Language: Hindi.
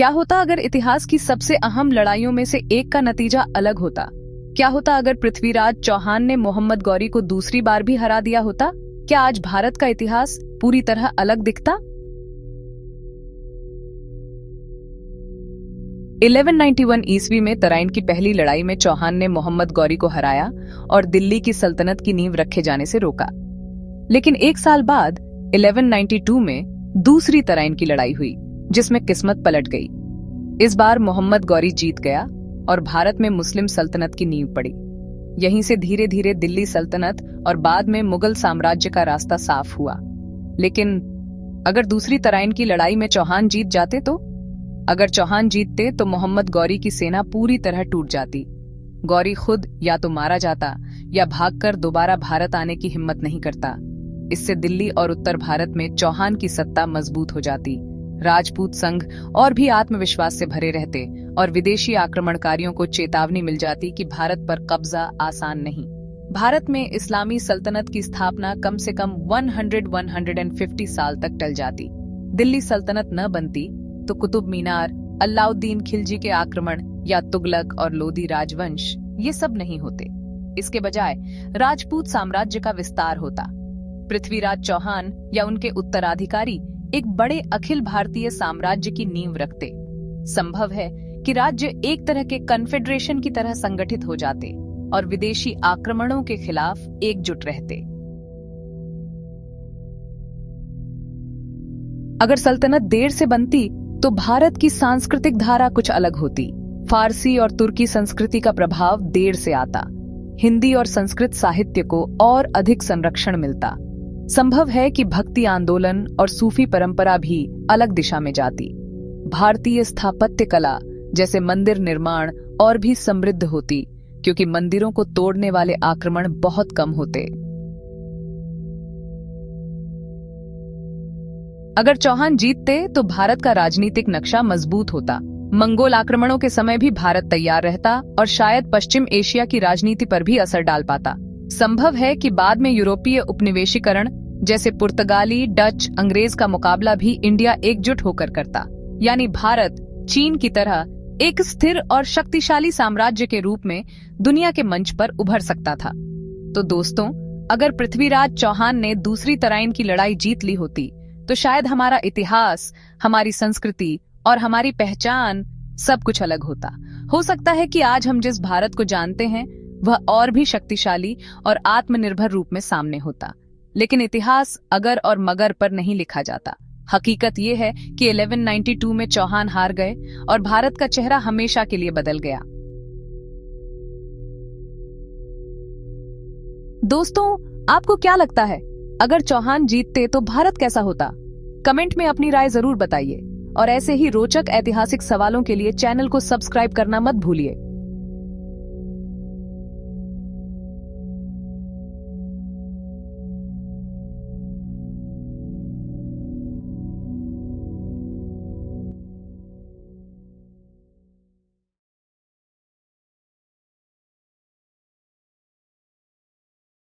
क्या होता अगर इतिहास की सबसे अहम लड़ाइयों में से एक का नतीजा अलग होता? क्या होता अगर पृथ्वीराज चौहान ने मोहम्मद गौरी को दूसरी बार भी हरा दिया होता? क्या आज भारत का इतिहास पूरी तरह अलग दिखता? 1191 ईस्वी में तराइन की पहली लड़ाई में चौहान ने मोहम्मद गौरी को हराया और दिल्ली की सल्तनत की नींव रखे जाने से रोका। लेकिन एक साल बाद 1192 में दूसरी तराइन की लड़ाई हुई, जिसमें किस्मत पलट गई। इस बार मोहम्मद गौरी जीत गया और भारत में मुस्लिम सल्तनत की नींव पड़ी। यहीं से धीरे धीरे दिल्ली सल्तनत और बाद में मुगल साम्राज्य का रास्ता साफ हुआ। लेकिन अगर दूसरी तराइन की लड़ाई में चौहान जीत जाते तो? अगर चौहान जीतते तो मोहम्मद गौरी की सेना पूरी तरह टूट जाती। गौरी खुद या तो मारा जाता या भागकर दोबारा भारत आने की हिम्मत नहीं करता। इससे दिल्ली और उत्तर भारत में चौहान की सत्ता मजबूत हो जाती। राजपूत संघ और भी आत्मविश्वास से भरे रहते और विदेशी आक्रमणकारियों को चेतावनी मिल जाती कि भारत पर कब्जा आसान नहीं। भारत में इस्लामी सल्तनत की स्थापना कम से कम 150 साल तक टल जाती। दिल्ली सल्तनत न बनती तो कुतुब मीनार, अलाउद्दीन खिलजी के आक्रमण या तुगलक और लोदी राजवंश ये सब नहीं होते। इसके बजाय राजपूत साम्राज्य का विस्तार होता। पृथ्वीराज चौहान या उनके उत्तराधिकारी एक बड़े अखिल भारतीय साम्राज्य की नींव रखते। संभव है कि राज्य एक तरह के कन्फेडरेशन की तरह संगठित हो जाते और विदेशी आक्रमणों के खिलाफ एकजुट रहते। अगर सल्तनत देर से बनती तो भारत की सांस्कृतिक धारा कुछ अलग होती। फारसी और तुर्की संस्कृति का प्रभाव देर से आता। हिंदी और संस्कृत साहित्य को और अधिक संरक्षण मिलता। संभव है कि भक्ति आंदोलन और सूफी परंपरा भी अलग दिशा में जाती। भारतीय स्थापत्य कला जैसे मंदिर निर्माण और भी समृद्ध होती, क्योंकि मंदिरों को तोड़ने वाले आक्रमण बहुत कम होते। अगर चौहान जीतते तो भारत का राजनीतिक नक्शा मजबूत होता। मंगोल आक्रमणों के समय भी भारत तैयार रहता और शायद पश्चिम एशिया की राजनीति पर भी असर डाल पाता। संभव है कि बाद में यूरोपीय उपनिवेशीकरण जैसे पुर्तगाली, डच, अंग्रेज का मुकाबला भी इंडिया एकजुट होकर करता। यानी भारत चीन की तरह एक स्थिर और शक्तिशाली साम्राज्य के रूप में दुनिया के मंच पर उभर सकता था। तो दोस्तों, अगर पृथ्वीराज चौहान ने दूसरी तराइन की लड़ाई जीत ली होती तो शायद हमारा इतिहास, हमारी संस्कृति और हमारी पहचान सब कुछ अलग होता। हो सकता है कि आज हम जिस भारत को जानते हैं वह और भी शक्तिशाली और आत्मनिर्भर रूप में सामने होता। लेकिन इतिहास अगर और मगर पर नहीं लिखा जाता। हकीकत यह है कि 1192 में चौहान हार गए और भारत का चेहरा हमेशा के लिए बदल गया। दोस्तों, आपको क्या लगता है, अगर चौहान जीतते तो भारत कैसा होता? कमेंट में अपनी राय जरूर बताइए और ऐसे ही रोचक ऐतिहासिक सवालों के लिए चैनल को सब्सक्राइब करना मत भूलिए।